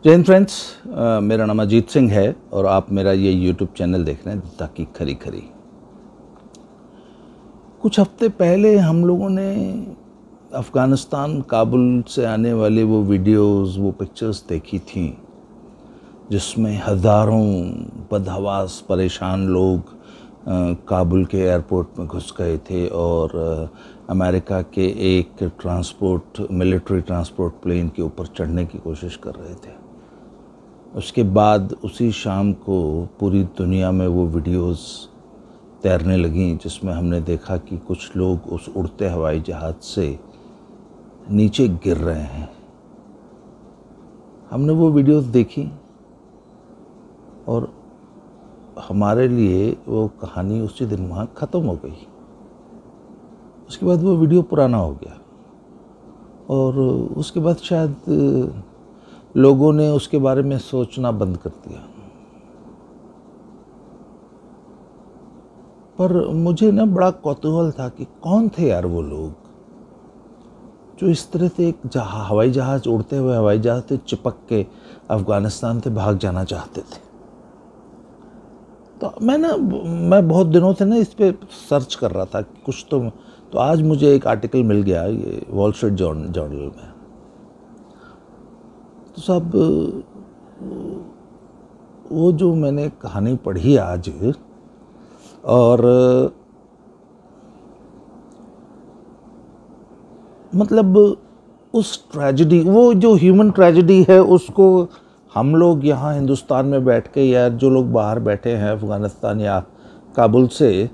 जय हिंद फ्रेंड्स, मेरा नाम अजीत सिंह है और आप मेरा ये यूट्यूब चैनल देख रहे हैं ताकि खरी खरी। कुछ हफ्ते पहले हम लोगों ने अफ़गानिस्तान काबुल से आने वाले वो वीडियोस, वो पिक्चर्स देखी थी जिसमें हज़ारों बदहवास परेशान लोग काबुल के एयरपोर्ट में घुस गए थे और अमेरिका के एक मिलिट्री ट्रांसपोर्ट प्लेन के ऊपर चढ़ने की कोशिश कर रहे थे। उसके बाद उसी शाम को पूरी दुनिया में वो वीडियोस तैरने लगीं जिसमें हमने देखा कि कुछ लोग उस उड़ते हवाई जहाज़ से नीचे गिर रहे हैं। हमने वो वीडियोस देखी और हमारे लिए वो कहानी उसी दिन वहाँ ख़त्म हो गई। उसके बाद वो वीडियो पुराना हो गया और उसके बाद शायद लोगों ने उसके बारे में सोचना बंद कर दिया। पर मुझे ना बड़ा कौतूहल था कि कौन थे यार वो लोग जो इस तरह से एक हवाई जहाज़, उड़ते हुए हवाई जहाज़ से चिपक के अफ़गानिस्तान से भाग जाना चाहते थे। तो मैं बहुत दिनों से ना इस पे सर्च कर रहा था कि कुछ तो आज मुझे एक आर्टिकल मिल गया ये वॉल स्ट्रीट जर्नल में। तो साहब, वो जो मैंने कहानी पढ़ी आज और मतलब उस ट्रेजेडी, वो जो ह्यूमन ट्रेजेडी है, उसको हम लोग यहाँ हिंदुस्तान में बैठ के या जो लोग बाहर बैठे हैं अफ़गानिस्तान या काबुल से,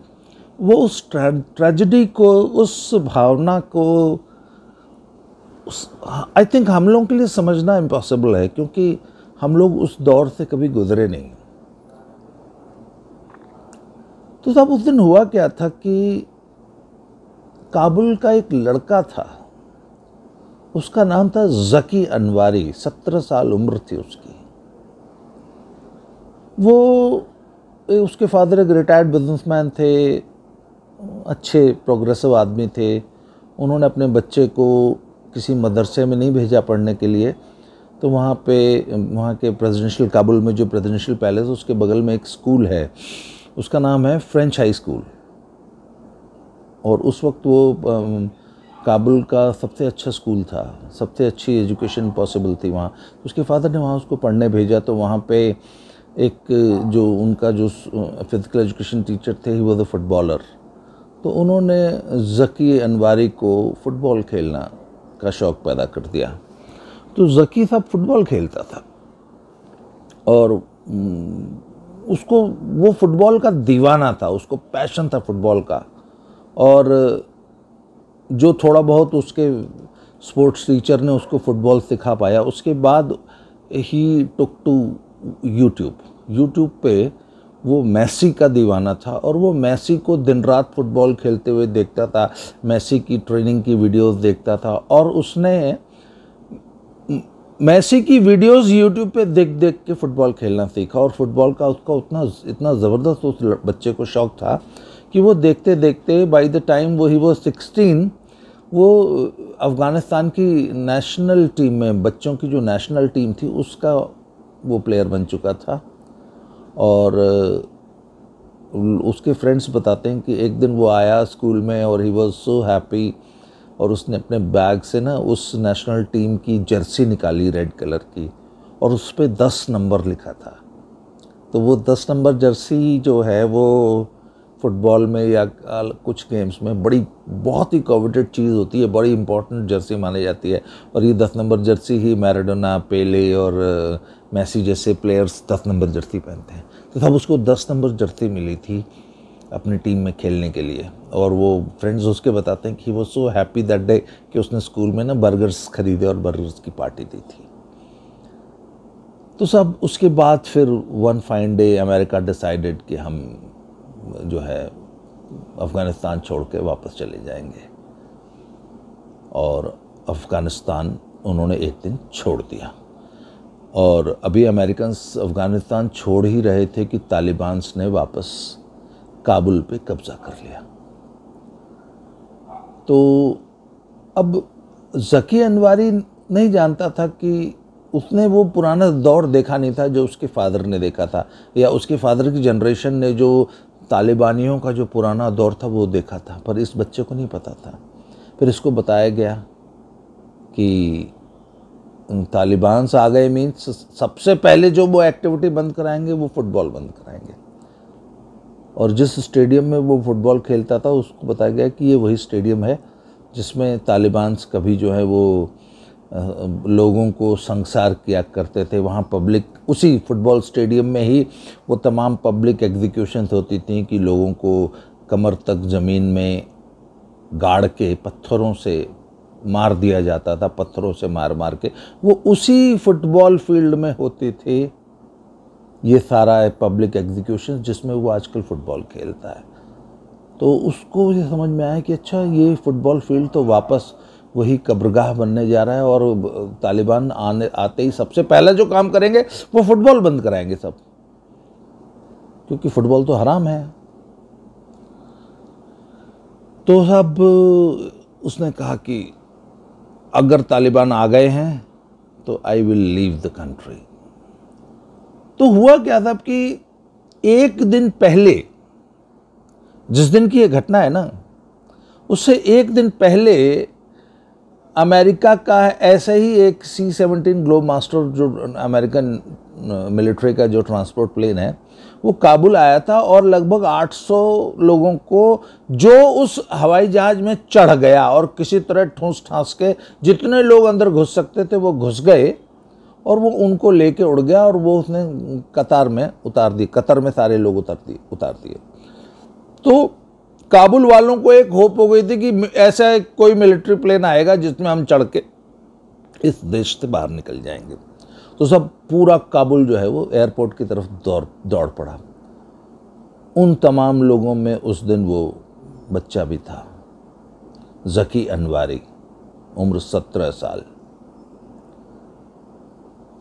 वो उस ट्रेजेडी को, उस भावना को आई थिंक हम लोगों के लिए समझना इम्पॉसिबल है, क्योंकि हम लोग उस दौर से कभी गुजरे नहीं। तो साहब, उस दिन हुआ क्या था कि काबुल का एक लड़का था, उसका नाम था ज़की अनवारी। 17 साल उम्र थी उसकी। उसके फादर एक रिटायर्ड बिजनेसमैन थे, अच्छे प्रोग्रेसिव आदमी थे। उन्होंने अपने बच्चे को किसी मदरसे में नहीं भेजा पढ़ने के लिए, तो वहाँ के प्रेसिडेंशियल, काबुल में जो प्रेसिडेंशियल पैलेस, उसके बगल में एक स्कूल है, उसका नाम है फ्रेंच हाई स्कूल। और उस वक्त वो काबुल का सबसे अच्छा स्कूल था, सबसे अच्छी एजुकेशन पॉसिबल थी वहाँ। उसके फादर ने वहाँ उसको पढ़ने भेजा। तो वहाँ पे एक जो उनका जो फिज़िकल एजुकेशन टीचर थे, ही वॉज अ फुटबॉलर। तो उन्होंने ज़की अनवारी को फ़ुटबॉल खेलना का शौक़ पैदा कर दिया। तो ज़की साहब फुटबॉल खेलता था और उसको, वो फुटबॉल का दीवाना था, उसको पैशन था फुटबॉल का। और जो थोड़ा बहुत उसके स्पोर्ट्स टीचर ने उसको फुटबॉल सिखा पाया, उसके बाद ही टुक टू यूट्यूब पे वो मैसी का दीवाना था और वो मैसी को दिन रात फुटबॉल खेलते हुए देखता था, मैसी की ट्रेनिंग की वीडियोस देखता था। और उसने मैसी की वीडियोस यूट्यूब पे देख देख के फ़ुटबॉल खेलना सीखा। और फुटबॉल का उसका इतना ज़बरदस्त उस बच्चे को शौक़ था कि वो देखते देखते बाय द टाइम ही वो 16, वो अफ़गानिस्तान की नेशनल टीम में, बच्चों की जो नेशनल टीम थी, उसका वो प्लेयर बन चुका था। और उसके फ्रेंड्स बताते हैं कि एक दिन वो आया स्कूल में और ही वॉज सो हैप्पी, और उसने अपने बैग से ना उस नेशनल टीम की जर्सी निकाली रेड कलर की, और उस पर 10 नंबर लिखा था। तो वो 10 नंबर जर्सी जो है, वो फुटबॉल में या कुछ गेम्स में बहुत ही कोवेटेड चीज़ होती है, बड़ी इंपॉर्टेंट जर्सी मानी जाती है। और ये 10 नंबर जर्सी ही मैराडोना, पेले और मैसी जैसे प्लेयर्स 10 नंबर जर्सी पहनते हैं। तो तब उसको 10 नंबर जर्सी मिली थी अपनी टीम में खेलने के लिए। और वो फ्रेंड्स उसके बताते हैं कि वो सो हैप्पी दैट डे कि उसने स्कूल में ना बर्गर्स खरीदे और बर्गर्स की पार्टी दी थी। तो सब उसके बाद फिर one fine day America decided कि हम जो है अफ़गानिस्तान छोड़ के वापस चले जाएंगे। और अफ़गानिस्तान उन्होंने एक दिन छोड़ दिया। और अभी अमेरिकन्स अफ़गानिस्तान छोड़ ही रहे थे कि तालिबान्स ने वापस काबुल पे कब्ज़ा कर लिया। तो अब ज़की अनवारी नहीं जानता था कि उसने वो पुराना दौर देखा नहीं था जो उसके फादर ने देखा था, या उसके फादर की जनरेशन ने जो तालिबानियों का जो पुराना दौर था वो देखा था, पर इस बच्चे को नहीं पता था। फिर इसको बताया गया कि तालिबान आ गए मीन्स सबसे पहले जो वो एक्टिविटी बंद कराएंगे वो फुटबॉल बंद कराएंगे। और जिस स्टेडियम में वो फुटबॉल खेलता था उसको बताया गया कि ये वही स्टेडियम है जिसमें तालिबान कभी जो है वो लोगों को संसार किया करते थे। वहाँ पब्लिक, उसी फुटबॉल स्टेडियम में ही वो तमाम पब्लिक एग्जीक्यूशंस होती थी कि लोगों को कमर तक ज़मीन में गाड़ के पत्थरों से मार दिया जाता था, पत्थरों से मार मार के। वो उसी फुटबॉल फील्ड में होते थे ये सारा पब्लिक एग्जीक्यूशन जिसमें वो आजकल फुटबॉल खेलता है। तो उसको ये समझ में आया कि अच्छा ये फुटबॉल फील्ड तो वापस वही कब्रगाह बनने जा रहा है, और तालिबान आते ही सबसे पहला जो काम करेंगे वो फुटबॉल बंद कराएंगे सब, क्योंकि फुटबॉल तो हराम है। तो अब उसने कहा कि अगर तालिबान आ गए हैं तो I will leave the country. तो हुआ क्या था कि एक दिन पहले, जिस दिन की ये घटना है ना, उससे एक दिन पहले अमेरिका का ऐसे ही एक C-17 ग्लोब मास्टर, जो अमेरिकन मिलिट्री का जो ट्रांसपोर्ट प्लेन है, वो काबुल आया था और लगभग 800 लोगों को जो उस हवाई जहाज में चढ़ गया और किसी तरह ठूंस ठांस के जितने लोग अंदर घुस सकते थे वो घुस गए, और वो उनको लेके उड़ गया और वो उसने कतार में उतार दी। कतर में सारे लोग उतार दिए। तो काबुल वालों को एक होप हो गई थी कि ऐसा कोई मिलिट्री प्लेन आएगा जिसमें हम चढ़ के इस देश से बाहर निकल जाएंगे। तो सब पूरा काबुल जो है वो एयरपोर्ट की तरफ दौड़ पड़ा। उन तमाम लोगों में उस दिन वो बच्चा भी था, ज़की अनवारी, उम्र 17 साल।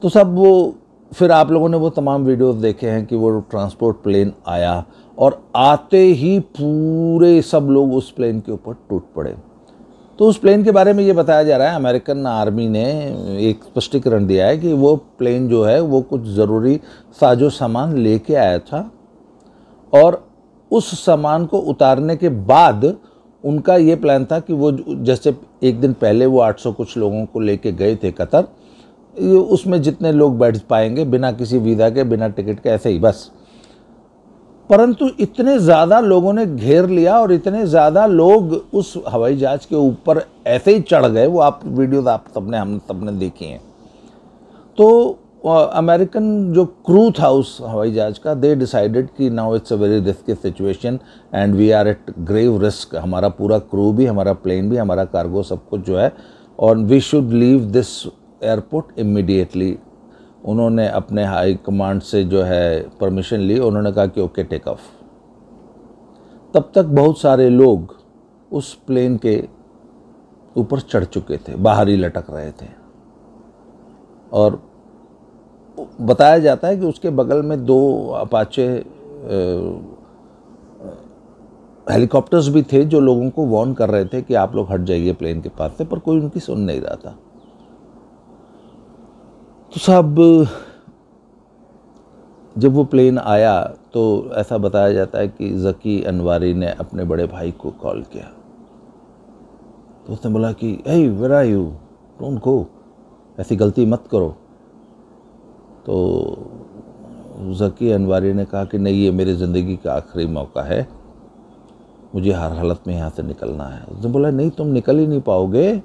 तो सब वो, फिर आप लोगों ने वो तमाम वीडियोस देखे हैं कि वो ट्रांसपोर्ट प्लेन आया और आते ही पूरे सब लोग उस प्लेन के ऊपर टूट पड़े। तो उस प्लेन के बारे में ये बताया जा रहा है, अमेरिकन आर्मी ने एक स्पष्टीकरण दिया है कि वो प्लेन जो है वो कुछ ज़रूरी साजो सामान लेके आया था, और उस सामान को उतारने के बाद उनका ये प्लान था कि वो जैसे एक दिन पहले वो 800 कुछ लोगों को लेके गए थे कतर, उसमें जितने लोग बैठ पाएंगे बिना किसी वीज़ा के, बिना टिकट के, ऐसे ही बस। परंतु इतने ज़्यादा लोगों ने घेर लिया और इतने ज़्यादा लोग उस हवाई जहाज़ के ऊपर ऐसे ही चढ़ गए, वो आप वीडियोज़ आप हम सबने देखी हैं। तो अमेरिकन जो क्रू था उस हवाई जहाज़ का, दे डिसाइडेड कि now it's a very risky situation and we are at grave risk. हमारा पूरा क्रू भी, हमारा प्लेन भी, हमारा कार्गो सब कुछ जो है, और we should leave this airport immediately. उन्होंने अपने हाई कमांड से जो है परमिशन ली, उन्होंने कहा कि ओके टेक ऑफ। तब तक बहुत सारे लोग उस प्लेन के ऊपर चढ़ चुके थे, बाहर ही लटक रहे थे, और बताया जाता है कि उसके बगल में 2 अपाचे हेलीकॉप्टर्स भी थे जो लोगों को वार्न कर रहे थे कि आप लोग हट जाइए प्लेन के पास से, पर कोई उनकी सुन नहीं रहा था। तो साहब जब वो प्लेन आया तो ऐसा बताया जाता है कि ज़की अनवारी ने अपने बड़े भाई को कॉल किया। तो उसने बोला कि hey where are you, don't go, ऐसी गलती मत करो। तो ज़की अनवारी ने कहा कि नहीं, ये मेरी ज़िंदगी का आखिरी मौका है, मुझे हर हालत में यहाँ से निकलना है। उसने बोला नहीं, तुम निकल ही नहीं पाओगे।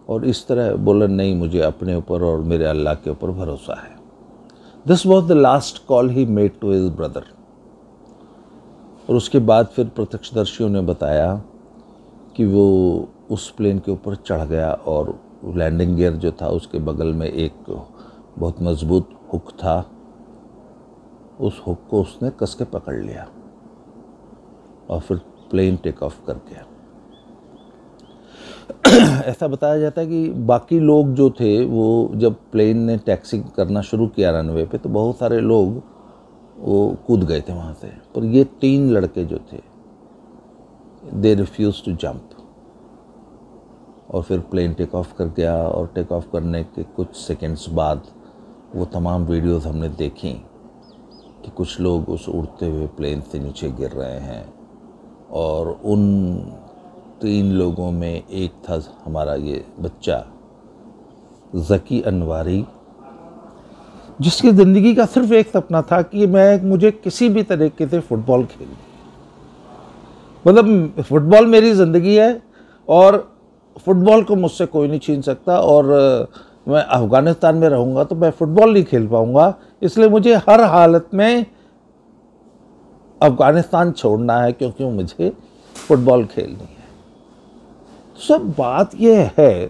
और इस तरह बोला नहीं, मुझे अपने ऊपर और मेरे अल्लाह के ऊपर भरोसा है। This was the last call he made to his brother. और उसके बाद फिर प्रत्यक्षदर्शियों ने बताया कि वो उस प्लेन के ऊपर चढ़ गया और लैंडिंग गियर जो था उसके बगल में एक बहुत मजबूत हुक था, उस हुक को उसने कस के पकड़ लिया और फिर प्लेन टेक ऑफ कर गया। ऐसा बताया जाता है कि बाकी लोग जो थे वो जब प्लेन ने टैक्सी करना शुरू किया रनवे पे, तो बहुत सारे लोग वो कूद गए थे वहाँ से, पर ये 3 लड़के जो थे दे रिफ्यूज टू जंप। और फिर प्लेन टेक ऑफ कर गया और टेक ऑफ करने के कुछ सेकंड्स बाद वो तमाम वीडियोस हमने देखी कि कुछ लोग उस उड़ते हुए प्लेन से नीचे गिर रहे हैं, और उन 3 लोगों में एक था हमारा ये बच्चा ज़की अनवारी, जिसकी ज़िंदगी का सिर्फ एक सपना था कि मुझे किसी भी तरीके से फ़ुटबॉल खेलना, मतलब फ़ुटबॉल मेरी ज़िंदगी है और फ़ुटबॉल को मुझसे कोई नहीं छीन सकता, और मैं अफ़गानिस्तान में रहूँगा तो मैं फ़ुटबॉल नहीं खेल पाऊँगा, इसलिए मुझे हर हालत में अफ़गानिस्तान छोड़ना है क्योंकि मुझे फ़ुटबॉल खेलनी है। सब बात यह है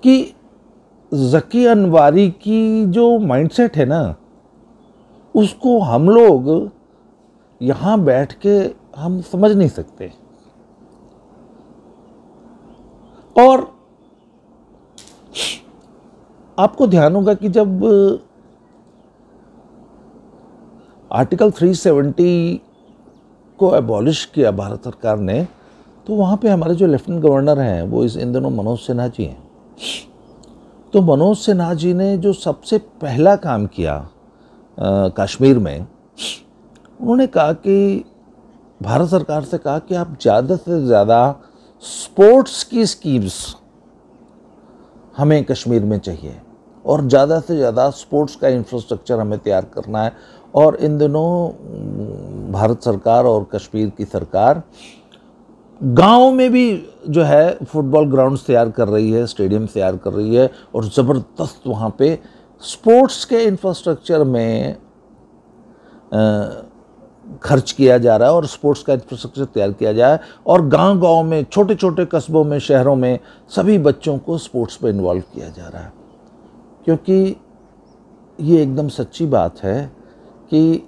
कि ज़की अनवारी की जो माइंडसेट है ना, उसको हम लोग यहाँ बैठ के हम समझ नहीं सकते। और आपको ध्यान होगा कि जब आर्टिकल 370 को एबॉलिश किया भारत सरकार ने, तो वहाँ पे हमारे जो लेफ्टिनेंट गवर्नर हैं वो इन दिनों मनोज सिन्हा जी हैं। तो मनोज सिन्हा जी ने जो सबसे पहला काम किया कश्मीर में, उन्होंने कहा कि भारत सरकार से कहा कि आप ज़्यादा से ज़्यादा स्पोर्ट्स की स्कीम्स हमें कश्मीर में चाहिए, और ज़्यादा से ज़्यादा स्पोर्ट्स का इंफ्रास्ट्रक्चर हमें तैयार करना है। और इन दिनों भारत सरकार और कश्मीर की सरकार गांव में भी जो है फुटबॉल ग्राउंड्स तैयार कर रही है, स्टेडियम तैयार कर रही है, और ज़बरदस्त वहाँ पे स्पोर्ट्स के इंफ्रास्ट्रक्चर में खर्च किया जा रहा है और स्पोर्ट्स का इंफ्रास्ट्रक्चर तैयार किया जाए, और गांव-गांव में, छोटे छोटे कस्बों में, शहरों में सभी बच्चों को स्पोर्ट्स में इन्वॉल्व किया जा रहा है। क्योंकि ये एकदम सच्ची बात है कि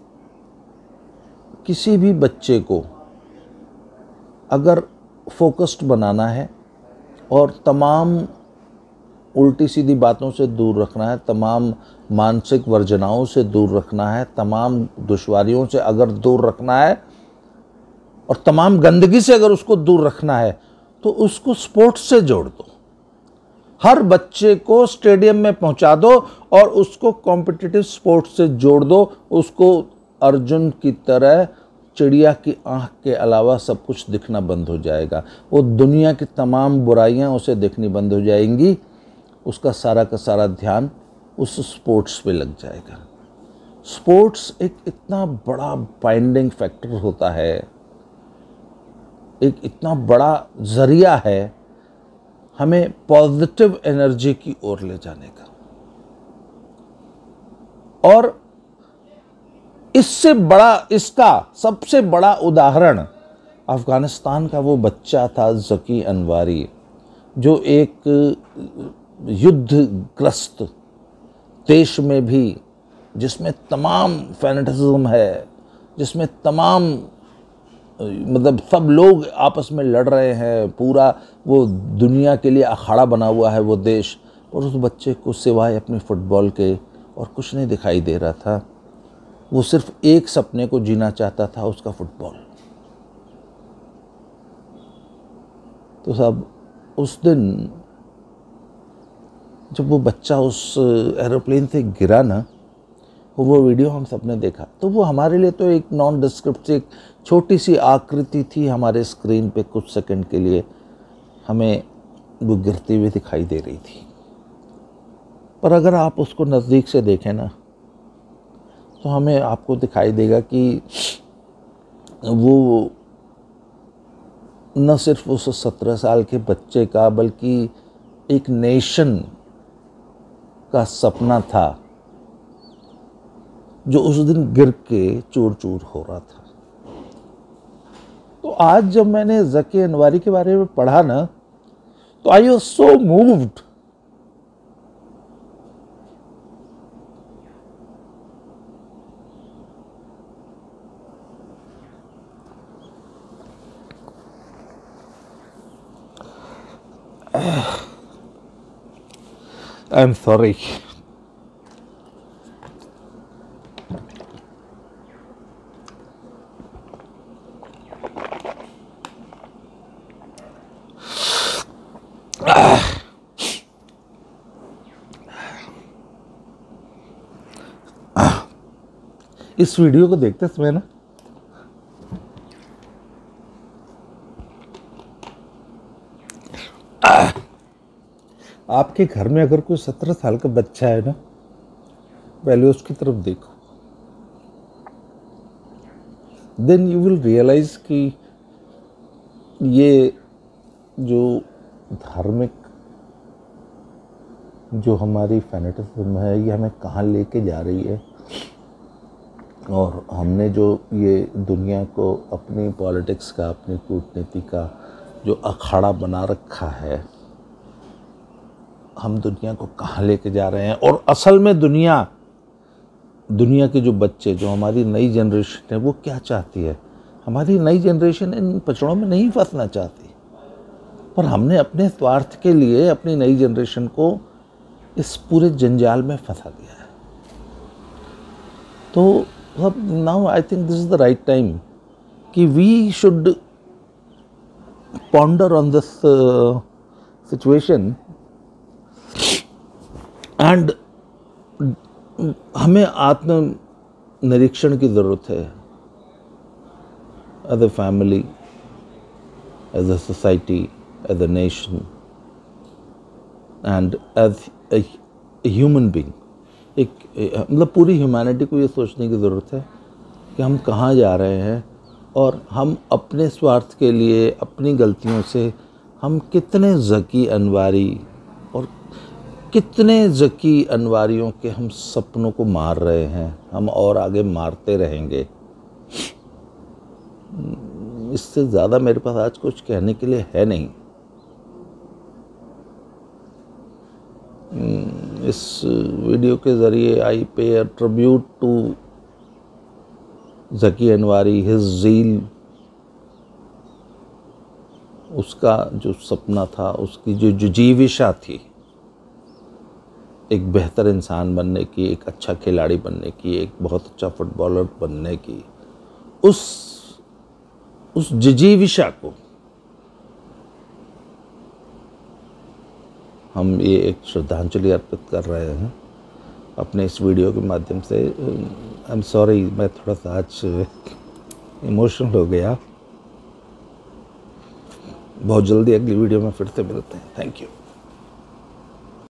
किसी भी बच्चे को अगर फोकस्ड बनाना है और तमाम उल्टी सीधी बातों से दूर रखना है, तमाम मानसिक वर्जनाओं से दूर रखना है, तमाम दुश्वारियों से अगर दूर रखना है और तमाम गंदगी से अगर उसको दूर रखना है, तो उसको स्पोर्ट्स से जोड़ दो। हर बच्चे को स्टेडियम में पहुंचा दो और उसको कॉम्पिटिटिव स्पोर्ट्स से जोड़ दो। उसको अर्जुन की तरह चिड़िया की आंख के अलावा सब कुछ दिखना बंद हो जाएगा। वो दुनिया की तमाम बुराइयां उसे दिखनी बंद हो जाएंगी। उसका सारा का सारा ध्यान उस स्पोर्ट्स पे लग जाएगा। स्पोर्ट्स एक इतना बड़ा बाइंडिंग फैक्टर होता है, एक इतना बड़ा जरिया है हमें पॉजिटिव एनर्जी की ओर ले जाने का। और इससे बड़ा, इसका सबसे बड़ा उदाहरण अफगानिस्तान का वो बच्चा था ज़की अनवारी, जो एक युद्धग्रस्त देश में भी, जिसमें तमाम फैनेटिज्म है, जिसमें तमाम मतलब सब लोग आपस में लड़ रहे हैं, पूरा वो दुनिया के लिए अखाड़ा बना हुआ है वो देश, और उस बच्चे को सिवाय अपने फुटबॉल के और कुछ नहीं दिखाई दे रहा था। वो सिर्फ एक सपने को जीना चाहता था, उसका फुटबॉल। तो साहब उस दिन जब वो बच्चा उस एरोप्लेन से गिरा ना, वो वीडियो हम सब ने देखा, तो वो हमारे लिए तो एक नॉन डिस्क्रिप्टिव, एक छोटी सी आकृति थी हमारे स्क्रीन पे। कुछ सेकंड के लिए हमें वो गिरती हुई दिखाई दे रही थी, पर अगर आप उसको नज़दीक से देखें ना, तो हमें आपको दिखाई देगा कि वो न सिर्फ उस 17 साल के बच्चे का, बल्कि एक नेशन का सपना था जो उस दिन गिर के चूर चूर हो रहा था। तो आज जब मैंने ज़की अनवारी के बारे में पढ़ा ना, तो I was so moved. I am sorry. इस वीडियो को देखते समय ना आपके घर में अगर कोई 17 साल का बच्चा है ना, पहले उसकी तरफ देखो, देन यू विल रियलाइज कि ये जो धार्मिक जो हमारी फैनेटिज्म है ये हमें कहाँ लेके जा रही है, और हमने जो ये दुनिया को अपनी पॉलिटिक्स का, अपनी कूटनीति का जो अखाड़ा बना रखा है, हम दुनिया को कहाँ लेके जा रहे हैं। और असल में दुनिया के जो बच्चे, जो हमारी नई जनरेशन है, वो क्या चाहती है? हमारी नई जनरेशन इन पचड़ों में नहीं फंसना चाहती, पर हमने अपने स्वार्थ के लिए अपनी नई जनरेशन को इस पूरे जंजाल में फंसा दिया है। तो अब now I think this is the right time कि we should ponder on this situation, and हमें आत्म निरीक्षण की ज़रूरत है, as a family, as a society, as a nation, and as a human being. एक मतलब पूरी ह्यूमैनिटी को ये सोचने की ज़रूरत है कि हम कहाँ जा रहे हैं, और हम अपने स्वार्थ के लिए, अपनी गलतियों से हम कितने ज़की अनवारी और कितने ज़की अनवारियों के हम सपनों को मार रहे हैं, हम और आगे मारते रहेंगे। इससे ज़्यादा मेरे पास आज कुछ कहने के लिए है नहीं। इस वीडियो के ज़रिए I pay a tribute to Zaki Anwari, his zeal, उसका जो सपना था, उसकी जो जिजीविशा थी एक बेहतर इंसान बनने की, एक अच्छा खिलाड़ी बनने की, एक बहुत अच्छा फुटबॉलर बनने की, उस जिजीविशा को हम ये एक श्रद्धांजलि अर्पित कर रहे हैं अपने इस वीडियो के माध्यम से। आई एम सॉरी, मैं थोड़ा सा आज इमोशनल हो गया। बहुत जल्दी अगली वीडियो में फिर से मिलते हैं। Thank you.